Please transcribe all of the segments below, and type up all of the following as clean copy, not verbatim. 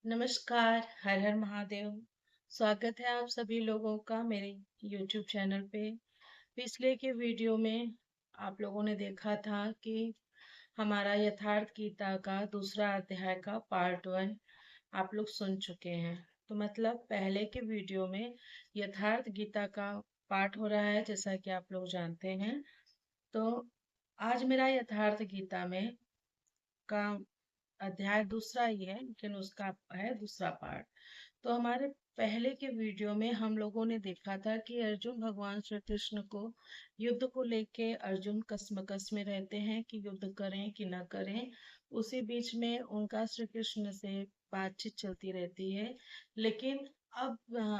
नमस्कार, हर हर महादेव। स्वागत है आप सभी लोगों का मेरे YouTube चैनल पे। पिछले के वीडियो में आप लोगों ने देखा था कि हमारा यथार्थ गीता का दूसरा अध्याय का पार्ट 1 आप लोग सुन चुके हैं। तो मतलब पहले के वीडियो में यथार्थ गीता का पाठ हो रहा है, जैसा कि आप लोग जानते हैं। तो आज मेरा यथार्थ गीता में का अध्याय दूसरा ही है, लेकिन उसका है दूसरा पार्ट। तो हमारे पहले के वीडियो में हम लोगों ने देखा था कि अर्जुन भगवान श्री कृष्ण को युद्ध को लेके अर्जुन कश्मकश में रहते हैं कि युद्ध करें कि ना करें। उसी बीच में उनका श्री कृष्ण से बातचीत चलती रहती है। लेकिन अब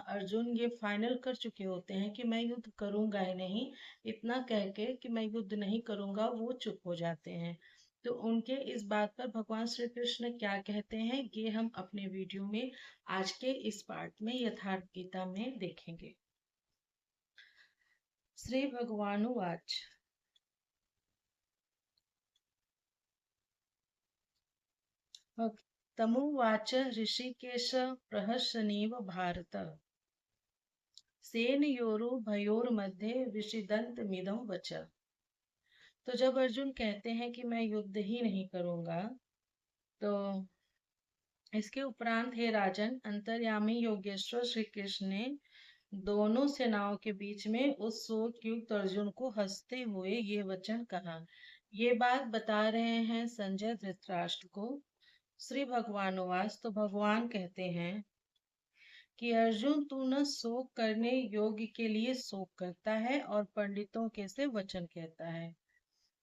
अर्जुन ये फाइनल कर चुके होते हैं कि मैं युद्ध करूंगा ही नहीं। इतना कह के कि मैं युद्ध नहीं करूंगा वो चुप हो जाते हैं। तो उनके इस बात पर भगवान श्री कृष्ण क्या कहते हैं ये हम अपने वीडियो में आज के इस पार्ट में यथार्थ गीता में देखेंगे। श्री भगवानुवाच तमुवाच ऋषिकेश प्रहसनीव भारत सेनयोरुभयोर्मध्ये विषिदन्तमिदं वच। तो जब अर्जुन कहते हैं कि मैं युद्ध ही नहीं करूंगा, तो इसके उपरांत हे राजन अंतर्यामी योगेश्वर श्री कृष्ण ने दोनों सेनाओं के बीच में उस शोक युक्त अर्जुन को हंसते हुए ये वचन कहा। ये बात बता रहे हैं संजय धृतराष्ट्र को। श्री भगवानुवास, तो भगवान कहते हैं कि अर्जुन तू न शोक करने योग्य के लिए शोक करता है और पंडितों के से वचन कहता है।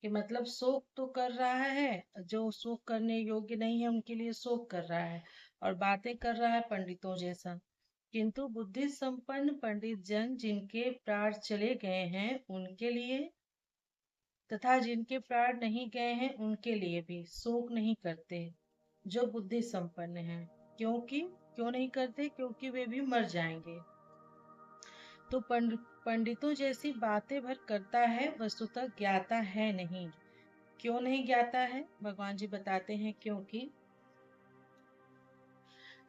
कि मतलब शोक तो कर रहा है, जो शोक करने योग्य नहीं है उनके लिए शोक कर रहा है और बातें कर रहा है पंडितों जैसा। किंतु बुद्धि संपन्न पंडित जन जिनके प्राण चले गए हैं उनके लिए तथा जिनके प्राण नहीं गए हैं उनके लिए भी शोक नहीं करते, जो बुद्धि संपन्न हैं। क्योंकि क्यों नहीं करते? क्योंकि वे भी मर जाएंगे। तो पंडितों जैसी बातें भर करता है, वस्तुतः ज्ञाता है नहीं। क्यों नहीं ज्ञाता है? भगवान जी बताते हैं क्योंकि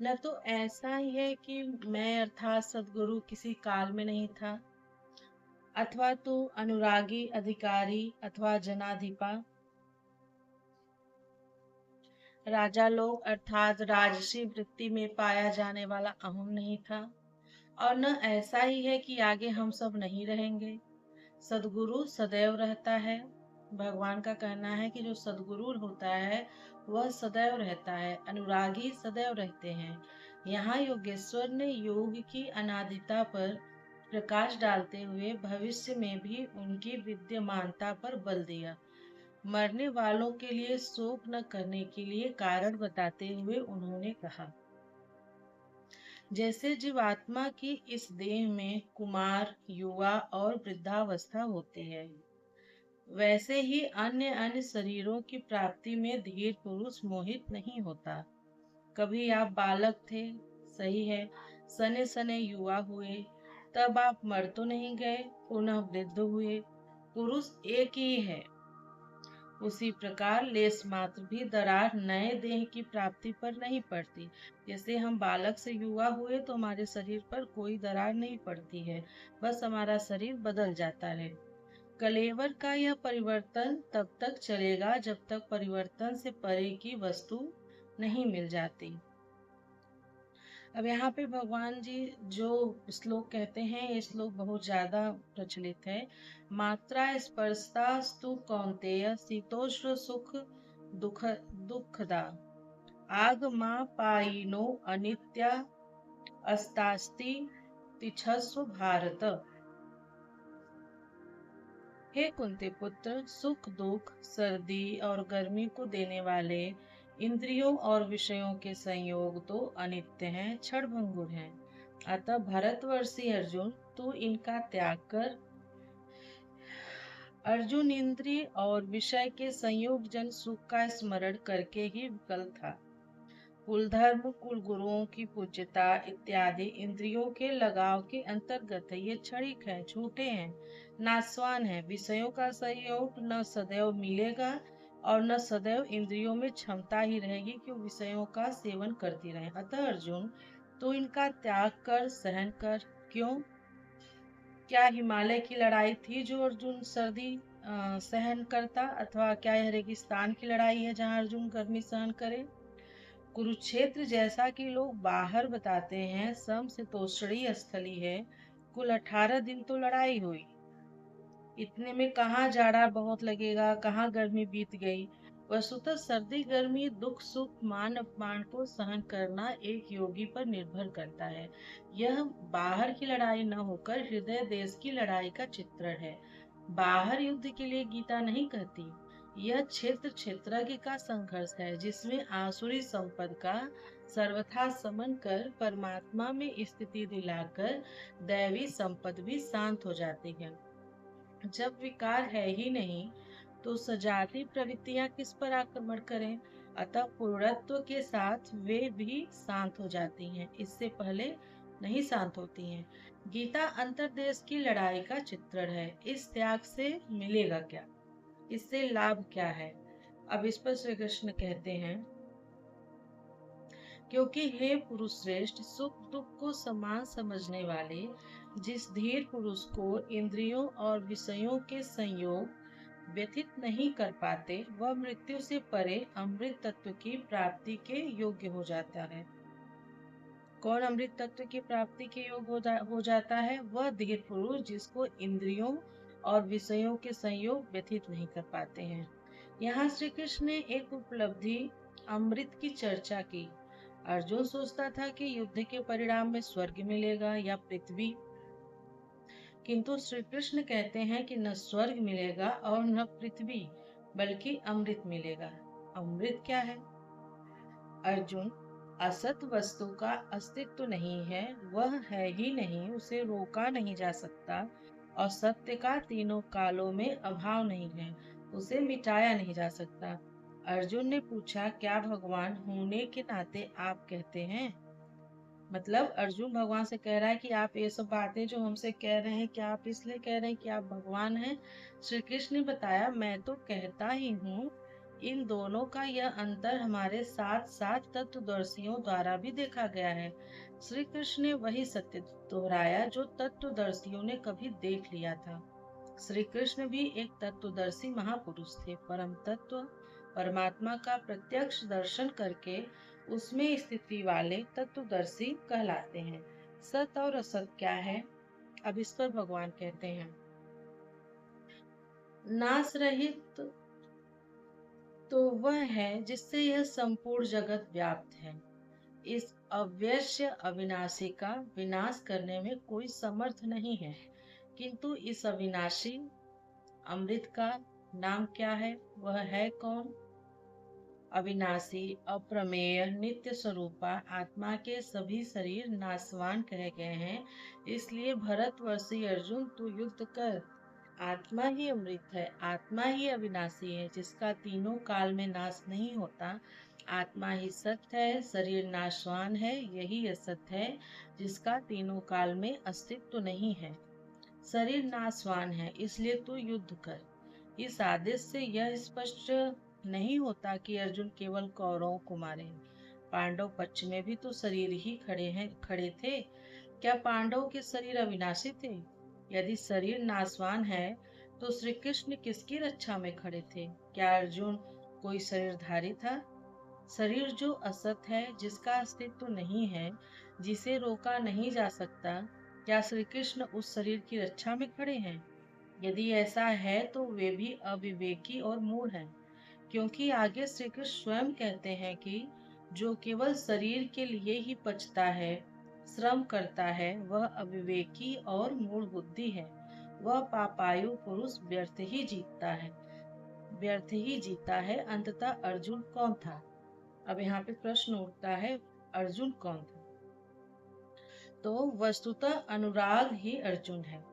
न तो ऐसा ही है कि मैं अर्थात सदगुरु किसी काल में नहीं था, अथवा तो अनुरागी अधिकारी अथवा जनाधिपा राजा लोग अर्थात राजसी वृत्ति में पाया जाने वाला अहम नहीं था, और न ऐसा ही है कि आगे हम सब नहीं रहेंगे। सदगुरु सदैव रहता है। भगवान का कहना है कि जो सदगुरु होता है वह सदैव रहता है, अनुरागी सदैव रहते हैं। यहाँ योगेश्वर ने योग की अनादिता पर प्रकाश डालते हुए भविष्य में भी उनकी विद्यमानता पर बल दिया। मरने वालों के लिए शोक न करने के लिए कारण बताते हुए उन्होंने कहा, जैसे जीवात्मा की इस देह में कुमार, युवा और वृद्धावस्था होती है, वैसे ही अन्य अन्य शरीरों की प्राप्ति में धीर पुरुष मोहित नहीं होता। कभी आप बालक थे, सही है, सने सने युवा हुए, तब आप मर तो नहीं गए, पुनः वृद्ध हुए। पुरुष एक ही है। उसी प्रकार लेस मात्र भी दरार नए देह की प्राप्ति पर नहीं पड़ती। जैसे हम बालक से युवा हुए तो हमारे शरीर पर कोई दरार नहीं पड़ती है, बस हमारा शरीर बदल जाता है। कलेवर का यह परिवर्तन तब तक चलेगा जब तक परिवर्तन से परे की वस्तु नहीं मिल जाती। अब यहाँ पे भगवान जी जो श्लोक कहते हैं, ये श्लोक बहुत ज्यादा प्रचलित है। मात्रा स्पर्शतास्तु कौन्तेय शीतोष्ण सुख दुख दुखदा आगमा पायिनो अनित्या अस्तास्ति तिछस्व भारत। हे कुंती पुत्र, सुख दुख सर्दी और गर्मी को देने वाले इंद्रियों और विषयों के संयोग तो अनित्य हैं, क्षणभंगुर हैं। अतः भरतवर्षी अर्जुन, तू इनका त्याग कर। अर्जुन इंद्रिय और विषय के संयोग जन सुख का स्मरण करके ही विकल था। कुल धर्म, कुल गुरुओं की पूज्यता इत्यादि इंद्रियों के लगाव के अंतर्गत है। ये क्षणिक हैं, झूठे हैं, नासवान हैं। विषयों का संयोग न सदैव मिलेगा, और न सदैव इंद्रियों में क्षमता ही रहेगी कि वो विषयों का सेवन करती रहे। अतः अर्जुन, तो इनका त्याग कर, सहन कर। क्यों? क्या हिमालय की लड़ाई थी जो अर्जुन सर्दी सहन करता, अथवा क्या यह रेगिस्तान की लड़ाई है जहाँ अर्जुन गर्मी सहन करे? कुरुक्षेत्र जैसा कि लोग बाहर बताते हैं समशीतोष्णीय स्थली है, कुल 18 दिन तो लड़ाई हुई। इतने में कहाँ जाड़ा बहुत लगेगा, कहाँ गर्मी बीत गई। वस्तुतः सर्दी गर्मी, दुख सुख, मान अपमान को सहन करना एक योगी पर निर्भर करता है। यह बाहर की लड़ाई न होकर हृदय देश की लड़ाई का चित्रण है। बाहर युद्ध के लिए गीता नहीं कहती। यह क्षेत्र क्षेत्रज्ञ का संघर्ष है, जिसमें आसुरी संपद का सर्वथा समन कर परमात्मा में स्थिति दिलाकर दैवी संपद भी शांत हो जाती है। जब विकार है ही नहीं, तो सजाती प्रवृत्तियां किस पर आक्रमण करें? अतः पूर्णत्व के साथ वे भी शांत हो जाती हैं, इससे पहले नहीं शांत होती हैं। गीता अंतर्देश की लड़ाई का चित्रण है। इस त्याग से मिलेगा क्या? इससे लाभ क्या है? अब इस पर श्री कृष्ण कहते हैं, क्योंकि हे पुरुष श्रेष्ठ, सुख दुख को समान समझने वाले जिस धीर पुरुष को इंद्रियों और विषयों के संयोग व्यथित नहीं कर पाते, वह मृत्यु से परे अमृत तत्व की प्राप्ति के योग्य हो जाता है। कौन अमृत तत्व की प्राप्ति के योग्य हो जाता है? वह धीर पुरुष जिसको इंद्रियों और विषयों के संयोग व्यथित नहीं कर पाते हैं। यहाँ श्री कृष्ण ने एक उपलब्धि अमृत की चर्चा की। अर्जुन सोचता था कि युद्ध के परिणाम में स्वर्ग मिलेगा या पृथ्वी, किंतु श्री कृष्ण कहते हैं कि न स्वर्ग मिलेगा और न पृथ्वी, बल्कि अमृत मिलेगा। अमृत क्या है? अर्जुन, असत वस्तु का अस्तित्व नहीं है, वह है ही नहीं, उसे रोका नहीं जा सकता। और सत्य का तीनों कालों में अभाव नहीं है, उसे मिटाया नहीं जा सकता। अर्जुन ने पूछा, क्या भगवान होने के नाते आप कहते हैं? मतलब अर्जुन भगवान से कह रहा है कि आप ये सब बातें जो हमसे कह रहे हैं, क्या आप इसलिए कह रहे हैं कि आप भगवान हैं? श्री कृष्ण ने बताया, मैं तो कहता ही हूँ। इन दोनों का यह अंतर हमारे साथ साथ तत्वदर्शियों द्वारा भी देखा गया है। श्री कृष्ण ने वही सत्य दोहराया जो तत्वदर्शियों ने कभी देख लिया था। श्री कृष्ण भी एक तत्वदर्शी महापुरुष थे। परम तत्व परमात्मा का प्रत्यक्ष दर्शन करके उसमें स्थिति वाले तत्वदर्शी कहलाते हैं। सत और असत क्या है? अब इस पर भगवान कहते हैं, नाश रहित तो वह है जिससे यह संपूर्ण जगत व्याप्त है। इस अव्यश्य अविनाशी का विनाश करने में कोई समर्थ नहीं है। किंतु इस अविनाशी अमृत का नाम क्या है? वह है कौन? अविनाशी, अप्रमेय, नित्य स्वरूपा आत्मा के सभी शरीर नाशवान कहे गए हैं। इसलिए भरतवर्षी अर्जुन, तू युद्ध कर। आत्मा ही अमृत है, आत्मा ही अविनाशी है, जिसका तीनों काल में नाश नहीं होता। आत्मा ही सत्य है, शरीर नाशवान है, यही असत्य है, जिसका तीनों काल में अस्तित्व नहीं है। शरीर नाशवान है, इसलिए तू युद्ध कर। इस आदेश से यह स्पष्ट नहीं होता कि अर्जुन केवल कौरवों को मारे। पांडव पक्ष में भी तो शरीर ही खड़े थे। क्या पांडवों के शरीर अविनाशी थे? यदि शरीर नाशवान है, तो श्री कृष्ण किसकी रक्षा में खड़े थे? क्या अर्जुन कोई शरीरधारी था? शरीर जो असत है, जिसका अस्तित्व नहीं है, जिसे रोका नहीं जा सकता, क्या श्री कृष्ण उस शरीर की रक्षा में खड़े हैं? यदि ऐसा है तो वे भी अविवेकी और मूढ़ हैं, क्योंकि आगे श्री कृष्ण स्वयं कहते हैं कि जो केवल शरीर के लिए ही पचता है, श्रम करता है, वह अविवेकी और मूढ़ बुद्धि है। वह पापायु पुरुष व्यर्थ ही जीता है। अंततः अर्जुन कौन था? अब यहाँ पे प्रश्न उठता है, अर्जुन कौन था? तो वस्तुतः अनुराग ही अर्जुन है।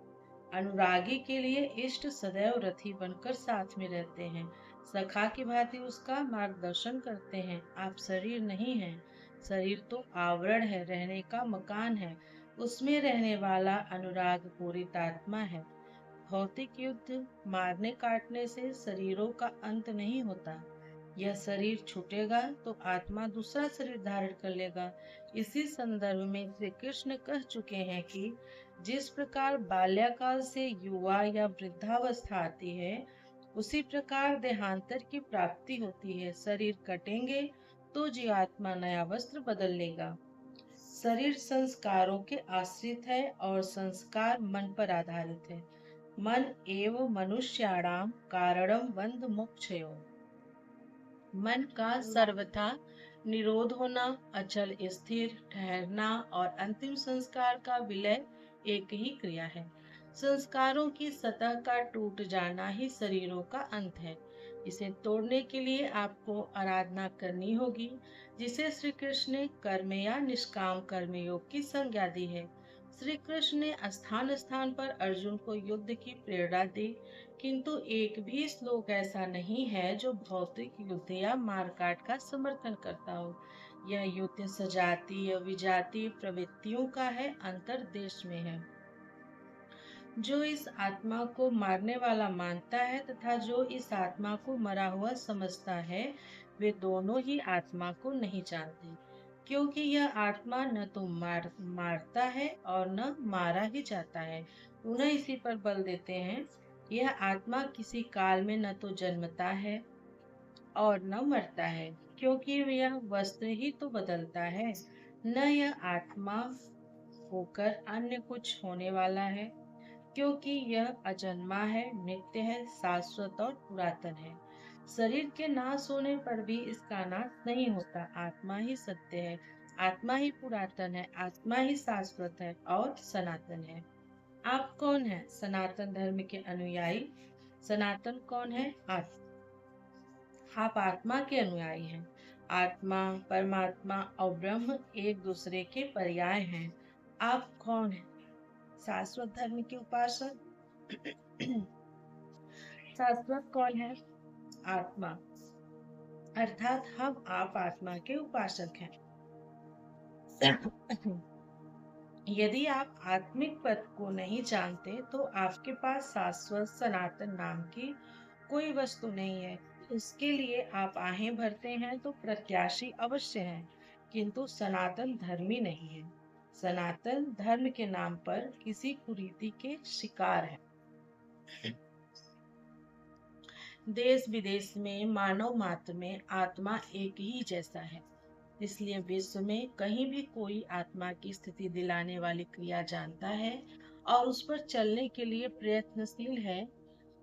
अनुरागी के लिए इष्ट सदैव रथी बनकर साथ में रहते हैं, सखा की भांति उसका मार्गदर्शन करते हैं। आप शरीर नहीं हैं, शरीर तो आवरण है, रहने का मकान है, उसमें रहने वाला अनुराग पूरित आत्मा है। भौतिक युद्ध मारने काटने से शरीरों का अंत नहीं होता। यह शरीर छूटेगा तो आत्मा दूसरा शरीर धारण कर लेगा। इसी संदर्भ में श्री कृष्ण कह चुके हैं कि जिस प्रकार बाल्यकाल से युवा या वृद्धावस्था आती है, उसी प्रकार देहांतर की प्राप्ति होती है। शरीर कटेंगे तो जीवात्मा नया वस्त्र बदल लेगा। शरीर संस्कारों के आश्रित है और संस्कार मन पर आधारित है। मन एव मनुष्याणाम कारणम बंध मोक्षयो। मन का सर्वथा निरोध होना, अचल स्थिर ठहरना और अंतिम संस्कार का विलय एक ही क्रिया है। संस्कारों की सतह का टूट जाना ही शरीरों का अंत है। इसे तोड़ने के लिए आपको आराधना करनी होगी, जिसे श्री कृष्ण ने कर्म या निष्काम कर्म योग की संज्ञा दी है। श्री कृष्ण ने स्थान स्थान पर अर्जुन को युद्ध की प्रेरणा दी, किंतु एक भी श्लोक ऐसा नहीं है जो भौतिक युद्ध या मारकाट का समर्थन करता हो। यह युद्ध सजातीय विजातीय प्रवृत्तियों का है, अंतर देश में है। जो इस आत्मा को मारने वाला मानता है तथा जो इस आत्मा को मरा हुआ समझता है, वे दोनों ही आत्मा को नहीं जानते, क्योंकि यह आत्मा न तो मारता है और न मारा ही जाता है। पुनः इसी पर बल देते हैं, यह आत्मा किसी काल में न तो जन्मता है और न मरता है, क्योंकि यह वस्त्र ही तो बदलता है, न यह आत्मा होकर अन्य कुछ होने वाला है, क्योंकि यह अजन्मा है, नित्य है, शाश्वत और पुरातन है। शरीर के नाश होने पर भी इसका नाश नहीं होता। आत्मा ही सत्य है, आत्मा ही पुरातन है, आत्मा ही शाश्वत है और सनातन है। आप कौन है? सनातन धर्म के अनुयायी। सनातन कौन है? आप आत्मा के अनुयायी हैं। आत्मा, परमात्मा और ब्रह्म एक दूसरे के पर्याय हैं। आप कौन हैं? शाश्वत धर्म के उपासक। शाश्वत कौन है? आत्मा, अर्थात आप आत्मा के उपासक हैं। यदि आप आत्मिक पद को नहीं जानते तो आपके पास शाश्वत सनातन नाम की कोई वस्तु नहीं है। उसके लिए आप आहें भरते हैं तो प्रत्याशी अवश्य है, किंतु सनातन धर्मी नहीं है। सनातन धर्म के नाम पर किसी कुरीति के शिकार है। देश विदेश में मानव मात्र में आत्मा एक ही जैसा है। इसलिए विश्व में कहीं भी कोई आत्मा की स्थिति दिलाने वाली क्रिया जानता है और उस पर चलने के लिए प्रयत्नशील है,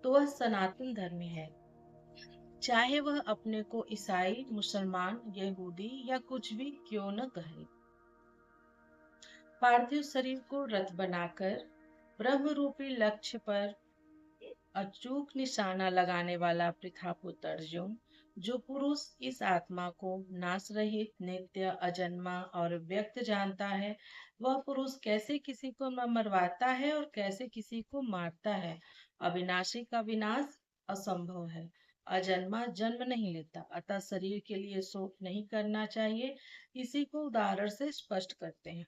तो वह सनातन धर्मी है, चाहे वह अपने को ईसाई, मुसलमान, यहूदी या कुछ भी क्यों न कहे। पार्थिव शरीर को रथ बनाकर ब्रह्म रूपी लक्ष्य पर अचूक निशाना लगाने वाला पृथापुत्र अर्जुन, जो पुरुष इस आत्मा को नाश रहित, नित्य, अजन्मा और व्यक्त जानता है, वह पुरुष कैसे किसी को मरवाता है और कैसे किसी को मारता है। अविनाशी का विनाश असंभव है। अजन्मा जन्म नहीं लेता, अतः शरीर के लिए शोक नहीं करना चाहिए। इसी को उदाहरण से स्पष्ट करते हैं।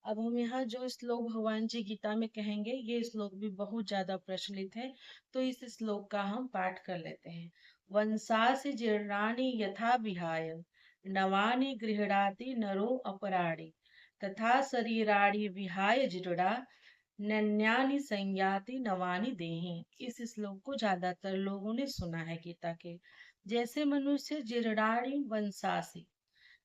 अब हम यहाँ जो श्लोक भगवान जी गीता में कहेंगे, ये श्लोक भी बहुत ज्यादा प्रचलित है, तो इस श्लोक का हम पाठ कर लेते हैं। वंशासि जीर्णानि यथा विहाय नवानि गृह्णाति नरो अपराणि तथा शरीराणि विहाय जीर्णा नन्यानि संयाति नवानि देहि। इस श्लोक को ज्यादातर लोगों ने सुना है गीता के। जैसे मनुष्य जीर्णानि वंशासि,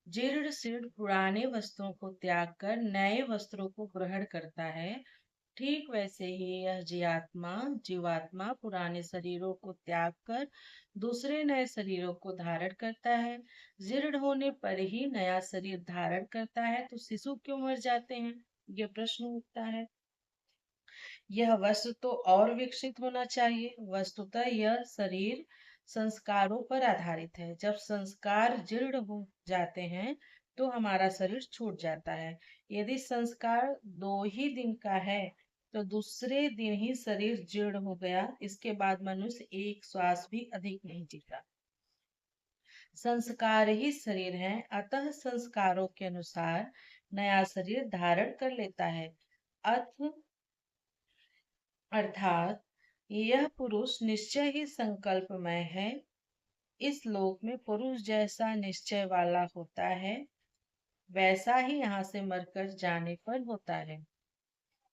जीर्ण शीर्ण पुराने वस्त्रों को त्याग कर नए वस्त्रों को ग्रहण करता है, ठीक वैसे ही यह जीवात्मा पुराने शरीरों को त्याग कर दूसरे नए शरीरों को धारण करता है। जीर्ण होने पर ही नया शरीर धारण करता है, तो शिशु क्यों मर जाते हैं? ये प्रश्न उठता है। यह वस्तु तो और विकसित होना चाहिए। वस्तुतः यह शरीर संस्कारों पर आधारित है। जब संस्कार जीर्ण हो जाते हैं तो हमारा शरीर छूट जाता है। यदि संस्कार 2 ही दिन का है तो दूसरे दिन ही शरीर जीर्ण हो गया। इसके बाद मनुष्य एक श्वास भी अधिक नहीं जीता। संस्कार ही शरीर है, अतः संस्कारों के अनुसार नया शरीर धारण कर लेता है। अथ अर्थात यह पुरुष निश्चय ही संकल्पमय है। इस लोक में पुरुष जैसा निश्चय वाला होता है, वैसा ही यहाँ से मरकर जाने पर होता है।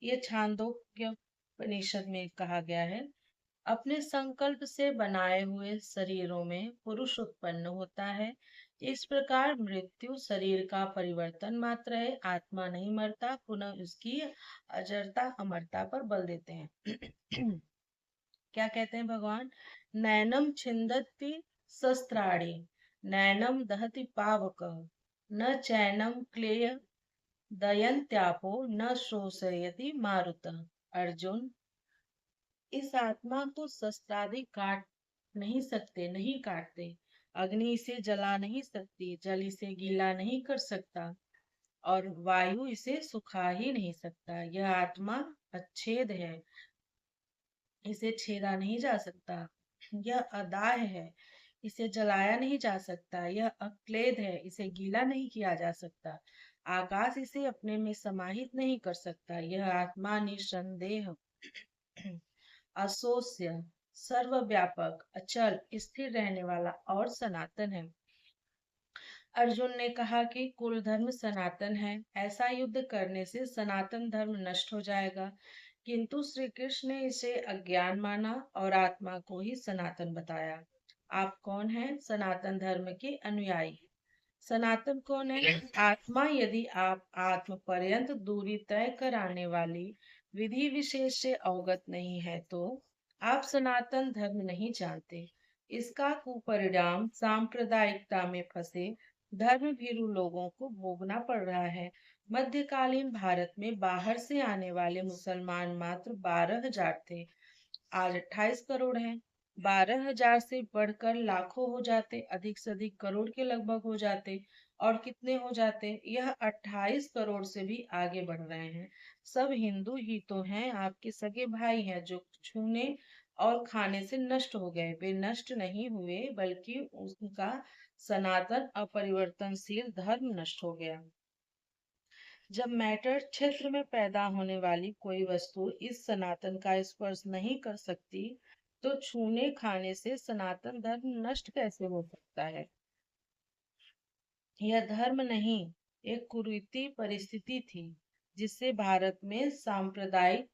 ये छांदोग्य उपनिषद में कहा गया है। अपने संकल्प से बनाए हुए शरीरों में पुरुष उत्पन्न होता है। इस प्रकार मृत्यु शरीर का परिवर्तन मात्र है, आत्मा नहीं मरता। पुनः उसकी अजरता अमरता पर बल देते हैं। क्या कहते हैं भगवान? नैनम छिंदती शस्त्राणि, नैनम दहति पावक, न चैनम क्लेय दयंत्यापो, न शोषयति मारुत। अर्जुन, इस आत्मा को शस्त्रादि काट नहीं सकते, नहीं काटते। अग्नि इसे जला नहीं सकती, जल इसे गीला नहीं कर सकता, और वायु इसे सुखा ही नहीं सकता। यह आत्मा अच्छेद है, इसे छेदा नहीं जा सकता। यह अदाह है, इसे जलाया नहीं जा सकता। यह अक्लेद है, इसे गीला नहीं किया जा सकता। आकाश इसे अपने में समाहित नहीं कर सकता। यह आत्मा निसंदेह, असोस्य, सर्वव्यापक, अचल, स्थिर रहने वाला और सनातन है। अर्जुन ने कहा कि कुल धर्म सनातन है, ऐसा युद्ध करने से सनातन धर्म नष्ट हो जाएगा। किंतु श्री कृष्ण ने इसे अज्ञान माना और आत्मा को ही सनातन बताया। आप कौन हैं? सनातन धर्म के अनुयायी। सनातन कौन है? आत्मा। यदि आप आत्म पर्यंत दूरी तय कराने वाली विधि विशेष से अवगत नहीं है तो आप सनातन धर्म नहीं जानते। इसका कुपरिणाम सांप्रदायिकता में फंसे धर्म भीरु लोगों को भोगना पड़ रहा है। मध्यकालीन भारत में बाहर से आने वाले मुसलमान मात्र 12,000 थे, आज 28 करोड़ हैं। 12,000 से बढ़कर लाखों हो जाते, अधिक से अधिक करोड़ के लगभग हो जाते। और कितने हो जाते? यह 28 करोड़ से भी आगे बढ़ रहे हैं। सब हिंदू ही तो हैं, आपके सगे भाई हैं जो छूने और खाने से नष्ट हो गए। वे नष्ट नहीं हुए, बल्कि उनका सनातन अपरिवर्तनशील धर्म नष्ट हो गया। जब मैटर क्षेत्र में पैदा होने वाली कोई वस्तु इस सनातन का स्पर्श नहीं कर सकती, तो छूने खाने से सनातन धर्म नष्ट कैसे हो सकता है? यह धर्म नहीं, एक कुरीति परिस्थिति थी, जिससे भारत में सांप्रदायिक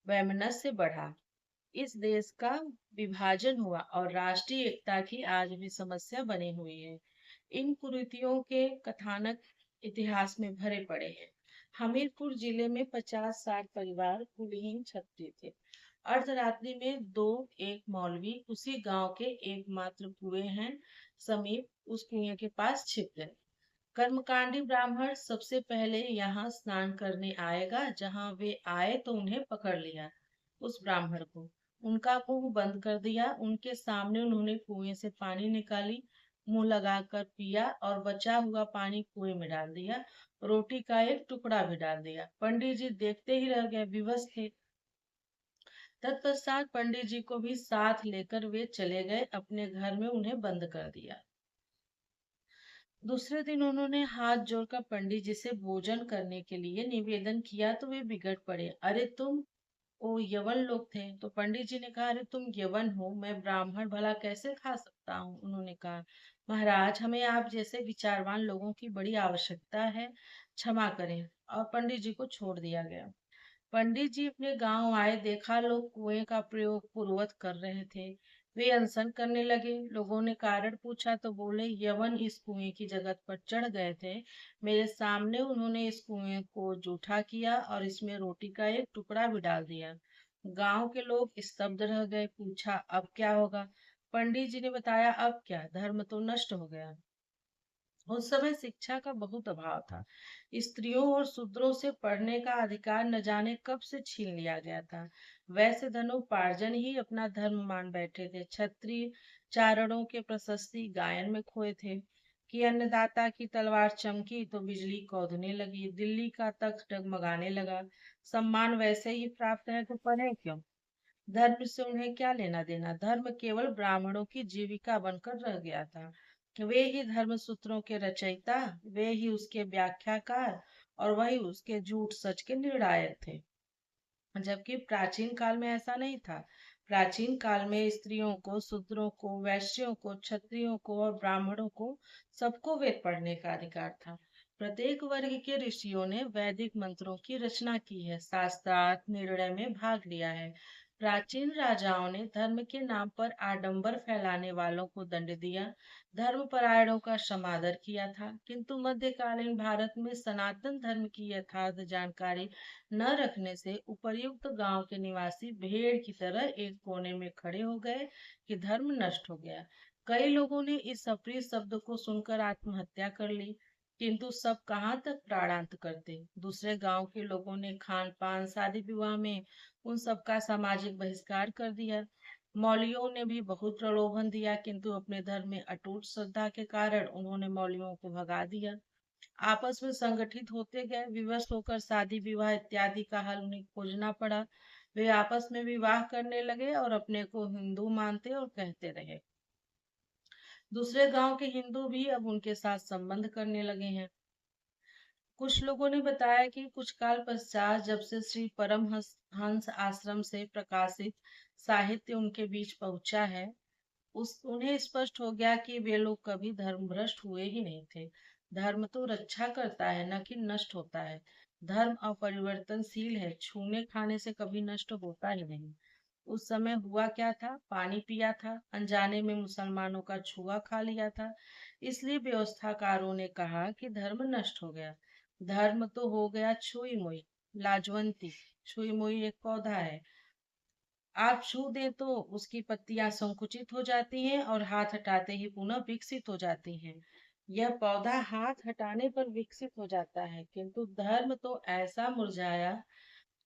वैमनस्य बढ़ा। इस देश का विभाजन हुआ और राष्ट्रीय एकता की आज भी समस्या बनी हुई है। इन कुरीतियों के कथानक इतिहास में भरे पड़े हैं। हमीरपुर जिले में 50-60 परिवार कुलीन छत्री थे। अर्धरात्रि में दो एक मौलवी उसी गांव के एकमात्र कुएं हैं समीप उस कुएं के पास छिप गए। कर्मकांडी ब्राह्मण सबसे पहले यहाँ स्नान करने आएगा। जहाँ वे आए तो उन्हें पकड़ लिया। उस ब्राह्मण को उनका मुंह बंद कर दिया। उनके सामने उन्होंने कुएं से पानी निकाली, मुंह लगाकर पिया और बचा हुआ पानी कुएं में डाल दिया। रोटी का एक टुकड़ा भी डाल दिया। पंडित जी देखते ही रह गए, विवश थे। तत्पश्चात पंडित जी को भी साथ लेकर वे चले गए अपने घर में, उन्हें बंद कर दिया। दूसरे दिन उन्होंने हाथ जोड़कर पंडित जी से भोजन करने के लिए निवेदन किया तो वे बिगड़ पड़े। अरे तुम, वो यवन लोग थे। तो पंडित जी ने कहा, अरे तुम यवन हो, मैं ब्राह्मण, भला कैसे खा सकता हूँ? उन्होंने कहा, महाराज, हमें आप जैसे विचारवान लोगों की बड़ी आवश्यकता है, क्षमा करें। और पंडित जी को छोड़ दिया गया। पंडित जी अपने गांव आए, देखा लोग कुएं का प्रयोग पूर्ववत कर रहे थे। वे अनशन करने लगे। लोगों ने कारण पूछा तो बोले, यवन इस कुएं की जगत पर चढ़ गए थे। मेरे सामने उन्होंने इस कुएं को जूठा किया और इसमें रोटी का एक टुकड़ा भी डाल दिया। गांव के लोग स्तब्ध रह गए। पूछा, अब क्या होगा? पंडित जी ने बताया, अब क्या, धर्म तो नष्ट हो गया। उस समय शिक्षा का बहुत अभाव था। स्त्रियों और शूद्रों से पढ़ने का अधिकार न जाने कब से छीन लिया गया था। वैसे धनोपार्जन ही अपना धर्म मान बैठे थे। क्षत्रिय चारणों के प्रशस्ति गायन में खोए थे कि अन्नदाता की तलवार चमकी तो बिजली कौंधने लगी, दिल्ली का तख्त डगमगाने लगा। सम्मान वैसे ही प्राप्त है तो पढ़े क्यों? धर्म से उन्हें क्या लेना देना? धर्म केवल ब्राह्मणों की जीविका बनकर रह गया था। वे ही धर्म सूत्रों के रचयिता, वे ही उसके व्याख्याकार और वही उसके झूठ सच के निर्णायक थे। जबकि प्राचीन काल में ऐसा नहीं था। प्राचीन काल में स्त्रियों को, शूद्रों को, वैश्यों को, क्षत्रियों को और ब्राह्मणों को सबको वेद पढ़ने का अधिकार था। प्रत्येक वर्ग के ऋषियों ने वैदिक मंत्रों की रचना की है, शास्त्रार्थ निर्णय में भाग लिया है। प्राचीन राजाओं ने धर्म के नाम पर आडंबर फैलाने वालों को दंड दिया, धर्मपरायणों का समादर किया था। किंतु मध्यकालीन भारत में सनातन धर्म की यथार्थ जानकारी न रखने से उपर्युक्त गांव के निवासी भेड़ की तरह एक कोने में खड़े हो गए कि धर्म नष्ट हो गया। कई लोगों ने इस अप्रिय शब्द को सुनकर आत्महत्या कर ली, किंतु सब कहाँ तक प्राणांत करते। दूसरे गांव के लोगों ने खान पान, शादी विवाह में उन सबका सामाजिक बहिष्कार कर दिया। मौलवियों ने भी बहुत प्रलोभन दिया, किंतु अपने धर्म में अटूट श्रद्धा के कारण उन्होंने मौलवियों को भगा दिया। आपस में संगठित होते गए, विवश होकर शादी विवाह इत्यादि का हल उन्हें खोजना पड़ा। वे आपस में विवाह करने लगे और अपने को हिंदू मानते और कहते रहे। दूसरे गांव के हिंदू भी अब उनके साथ संबंध करने लगे हैं। कुछ लोगों ने बताया कि कुछ काल पश्चात जब से श्री परमहंस हंस आश्रम से प्रकाशित साहित्य उनके बीच पहुंचा है, उस उन्हें स्पष्ट हो गया कि वे लोग कभी धर्म भ्रष्ट हुए ही नहीं थे। धर्म तो रक्षा करता है, न कि नष्ट होता है। धर्म अपरिवर्तनशील है, छूने खाने से कभी नष्ट होता ही नहीं। उस समय हुआ क्या था, पानी पिया था, अनजाने में मुसलमानों का छुआ खा लिया था, इसलिए व्यवस्थाकारों ने कहा कि धर्म नष्ट हो गया। धर्म तो हो गया छुई मुई, लाजवंती। छुई मुई एक पौधा है, आप छू दें तो उसकी पत्तियां संकुचित हो जाती हैं और हाथ हटाते ही पुनः विकसित हो जाती हैं। यह पौधा हाथ हटाने पर विकसित हो जाता है, किंतु धर्म तो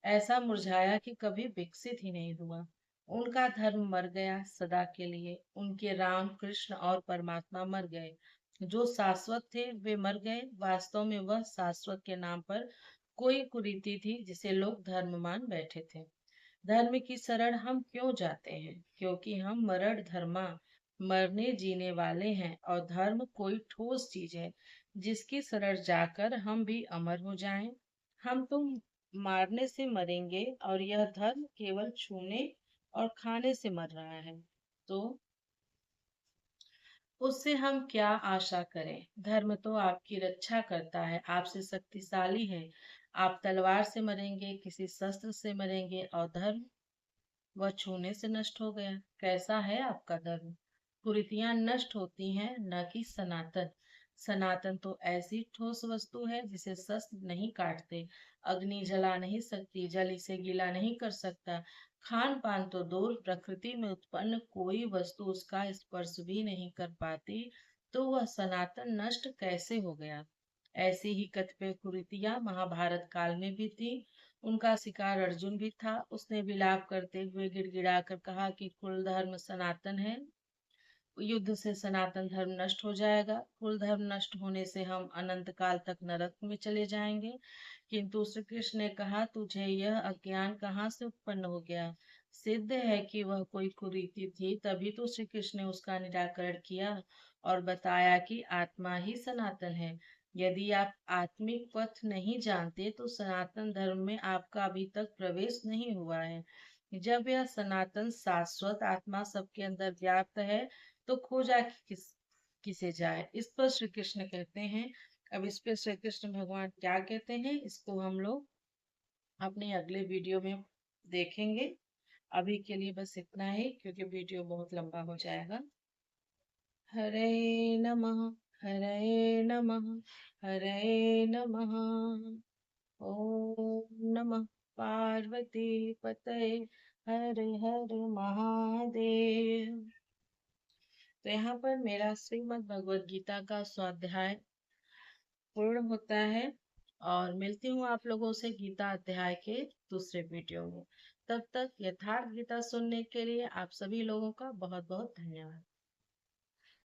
ऐसा मुरझाया कि कभी विकसित ही नहीं हुआ। उनका धर्म मर गया सदा के लिए। उनके राम, कृष्ण और परमात्मा मर गए। जो शाश्वत थे वे मर गए। वास्तव में वह शाश्वत के नाम पर कोई कुरीति थी जिसे लोग धर्म मान बैठे थे। धर्म की शरण हम क्यों जाते हैं? क्योंकि हम मरण धर्मा, मरने जीने वाले हैं, और धर्म कोई ठोस चीज है जिसकी शरण जाकर हम भी अमर हो जाएं। हम तुम मारने से मरेंगे और यह धर्म केवल छूने और खाने से मर रहा है, तो उससे हम क्या आशा करें? धर्म तो आपकी रक्षा करता है, आपसे शक्तिशाली है। आप तलवार से मरेंगे, किसी शस्त्र से मरेंगे, और धर्म वह छूने से नष्ट हो गया। कैसा है आपका धर्म? कुरीतियां नष्ट होती हैं, न कि सनातन। सनातन तो ऐसी ठोस वस्तु है जिसे शस्त्र नहीं काटते, अग्नि जला नहीं सकती, जल इसे गीला नहीं कर सकता। खान पान तो दूर, प्रकृति में उत्पन्न कोई वस्तु उसका स्पर्श भी नहीं कर पाती, तो वह सनातन नष्ट कैसे हो गया? ऐसी ही कतिपय कुरीतियां महाभारत काल में भी थी। उनका शिकार अर्जुन भी था। उसने विलाप करते हुए गिड़गिड़ाकर कहा कि कुल धर्म सनातन है, युद्ध से सनातन धर्म नष्ट हो जाएगा। कुल धर्म नष्ट होने से हम अनंत काल तक नरक में चले जाएंगे। किंतु श्री कृष्ण ने कहा, तुझे यह अज्ञान कहाँ से उत्पन्न हो गया? सिद्ध है कि वह कोई कुरीति थी, तभी तो श्री कृष्ण ने उसका निराकरण किया और बताया कि आत्मा ही सनातन है। यदि आप आत्मिक पथ नहीं जानते तो सनातन धर्म में आपका अभी तक प्रवेश नहीं हुआ है। जब यह सनातन शाश्वत आत्मा सबके अंदर व्याप्त है, तो खोजा किसे जाए? इस पर श्री कृष्ण कहते हैं। अब इस पे श्री कृष्ण भगवान क्या कहते हैं, इसको हम लोग अपने अगले वीडियो में देखेंगे। अभी के लिए बस इतना ही, क्योंकि वीडियो बहुत लंबा हो जाएगा। हरे नमः, हरे नमः, हरे नमः। ओम नमः पार्वती पतये, हर हर महादेव। तो यहाँ पर मेरा श्रीमद् भगवद गीता का स्वाध्याय पूर्ण होता है, और मिलती हूँ आप लोगों से गीता अध्याय के दूसरे वीडियो में। तब तक यथार्थ गीता सुनने के लिए आप सभी लोगों का बहुत बहुत धन्यवाद।